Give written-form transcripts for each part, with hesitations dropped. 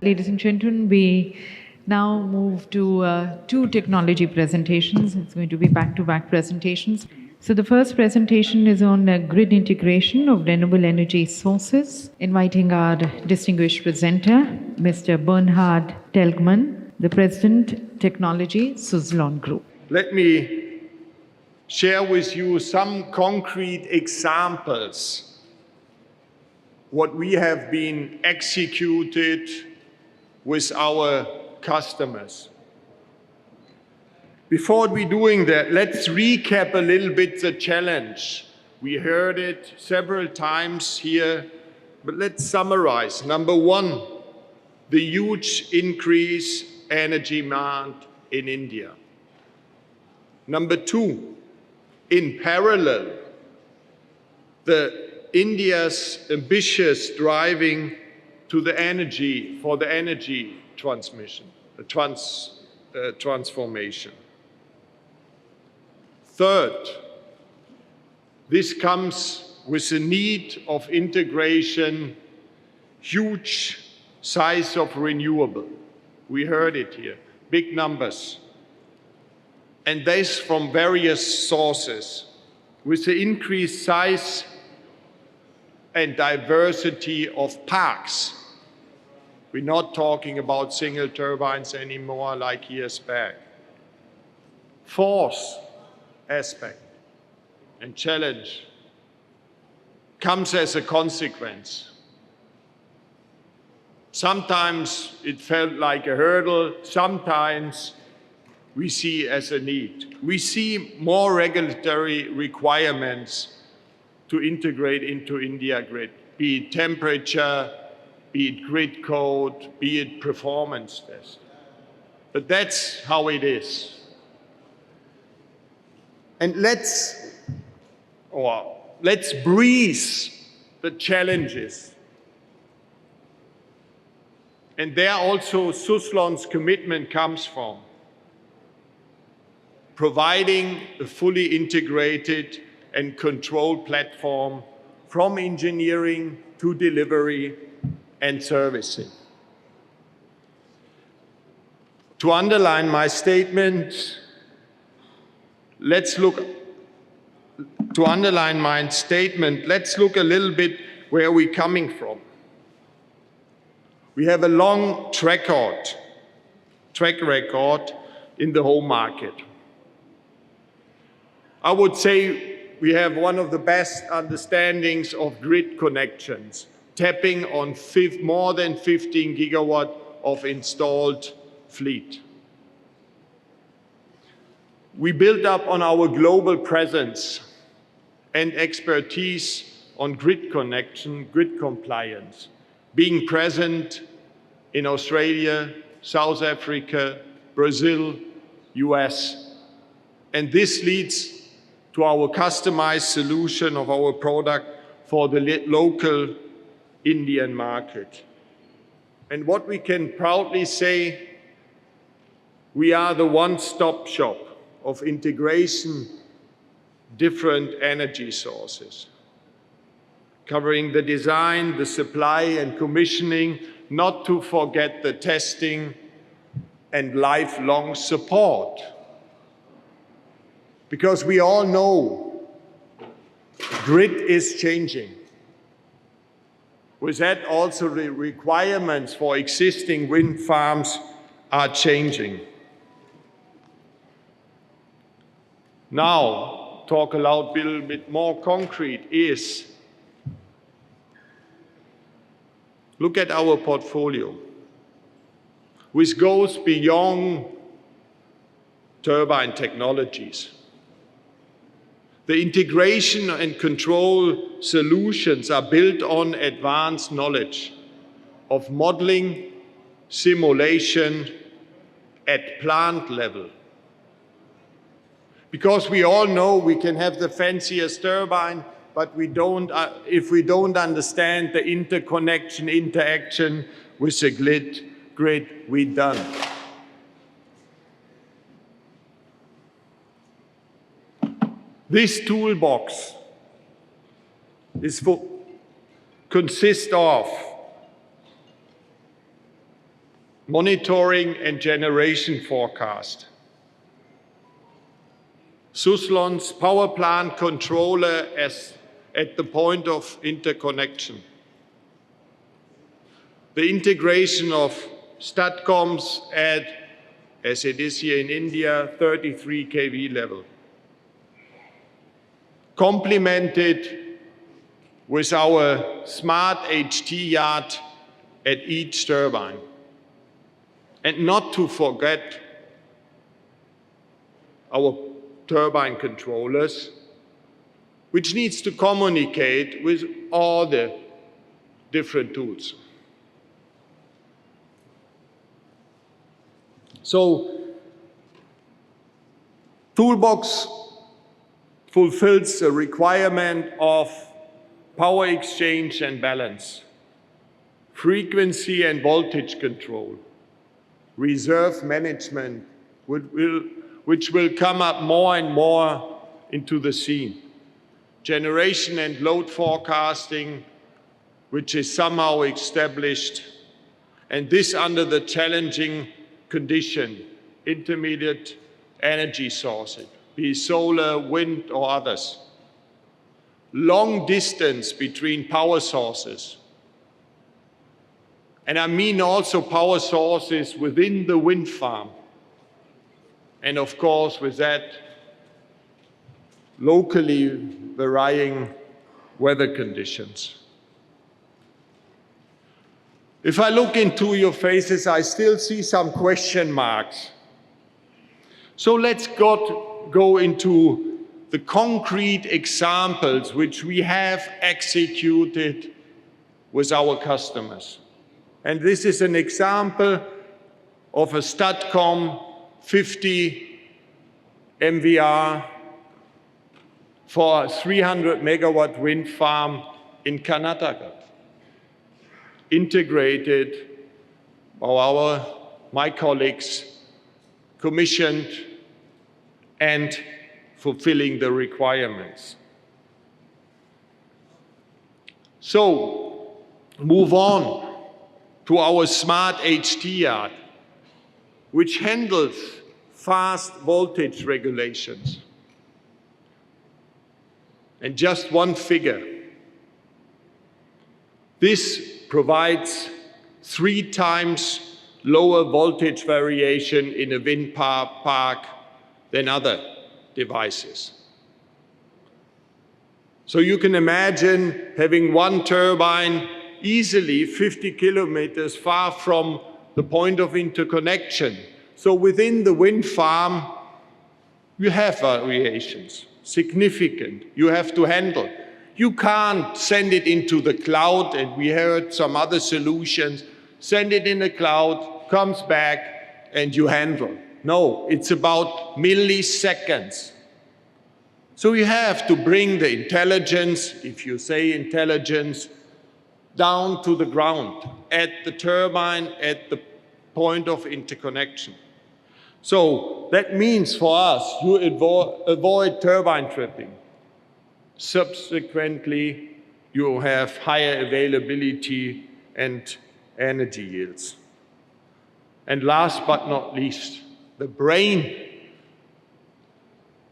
Ladies and gentlemen, we now move to two technology presentations. It's going to be back-to-back presentations. So the first presentation is on grid integration of renewable energy sources, inviting our distinguished presenter, Mr. Bernhard Telgmann, the President, Technology, Suzlon Group. Let me share with you some concrete examples what we have been executed with our customers. Before we doing that, let's recap a little bit the challenge. We heard it several times here, but let's summarize. Number one, the huge increase energy demand in India. Number two, in parallel, India's ambitious driving to the energy, for the energy transmission, transformation. Third, this comes with the need of integration, huge size of renewable. We heard it here, big numbers. And this from various sources. With the increased size and diversity of parks, we're not talking about single turbines anymore like years back. Fourth aspect and challenge comes as a consequence. Sometimes it felt like a hurdle, sometimes we see as a need. We see more regulatory requirements to integrate into India grid, be it temperature, be it grid code, be it performance test. But that's how it is. And let's breathe the challenges. And there also Suzlon's commitment comes from. Providing a fully integrated and controlled platform from engineering to delivery and servicing. To underline my statement, let's look a little bit where we're coming from. We have a long track record in the home market. I would say we have one of the best understandings of grid connections, tapping on more than 15 gigawatt of installed fleet. We built up on our global presence and expertise on grid connection, grid compliance, being present in Australia, South Africa, Brazil, US. And this leads to our customized solution of our product for the local Indian market. And what we can proudly say, we are the one-stop shop of integration, different energy sources, covering the design, the supply and commissioning, not to forget the testing and lifelong support. Because we all know grid is changing. With that, also the requirements for existing wind farms are changing. Now, talk a little bit more concrete is, look at our portfolio, which goes beyond turbine technologies. The integration and control solutions are built on advanced knowledge of modeling, simulation at plant level. Because we all know we can have the fanciest turbine, but if we don't understand the interconnection, interaction with the grid, we're done. This toolbox consists of monitoring and generation forecast, Suzlon's power plant controller at the point of interconnection, the integration of STATCOMs at, as it is here in India, 33 kV level, complemented with our smart HT yard at each turbine. And not to forget our turbine controllers, which needs to communicate with all the different tools. So, Toolbox fulfills the requirement of power exchange and balance, frequency and voltage control, reserve management, which will come up more and more into the scene, generation and load forecasting, which is somehow established, and this under the challenging condition, intermediate energy sources, be it solar, wind, or others. Long distance between power sources. And I mean also power sources within the wind farm. And of course, with that, locally varying weather conditions. If I look into your faces, I still see some question marks. So let's go into the concrete examples which we have executed with our customers. And this is an example of a STATCOM 50 MVR for a 300 megawatt wind farm in Karnataka, integrated by my colleagues, commissioned and fulfilling the requirements. So, move on to our smart HT yard, which handles fast voltage regulations. And just one figure. This provides 3 times lower voltage variation in a wind park than other devices. So you can imagine having one turbine easily 50 kilometers far from the point of interconnection. So within the wind farm, you have variations, significant, you have to handle. You can't send it into the cloud, and we heard some other solutions, send it in the cloud, comes back, and you handle. No, it's about milliseconds. So you have to bring the intelligence, if you say intelligence, down to the ground, at the turbine, at the point of interconnection. So that means for us, you avoid turbine tripping. Subsequently, you have higher availability and energy yields. And last but not least, the brain,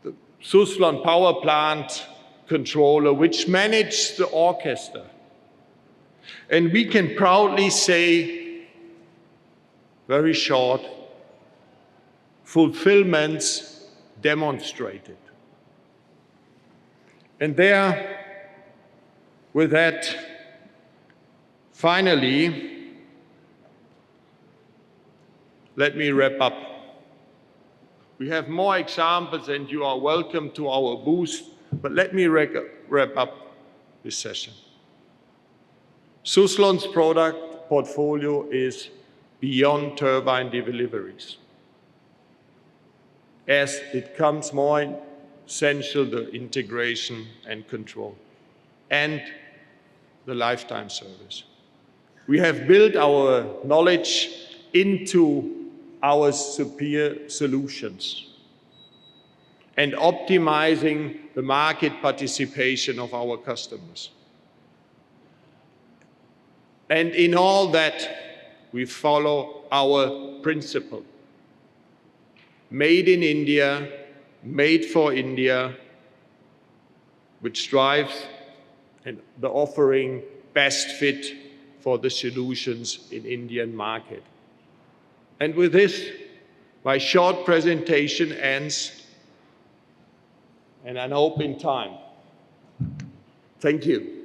the Suzlon power plant controller, which manages the orchestra. And we can proudly say, very short, fulfillments demonstrated. And there, with that, finally, let me wrap up. We have more examples, and you are welcome to our booth, but let me wrap up this session. Suzlon's product portfolio is beyond turbine deliveries, as it comes more essential, the integration and control, and the lifetime service. We have built our knowledge into our superior solutions and optimizing the market participation of our customers. And in all that, we follow our principle. Made in India, made for India, which strives and the offering best fit for the solutions in Indian market. And with this, my short presentation ends, and I hope in time. Thank you.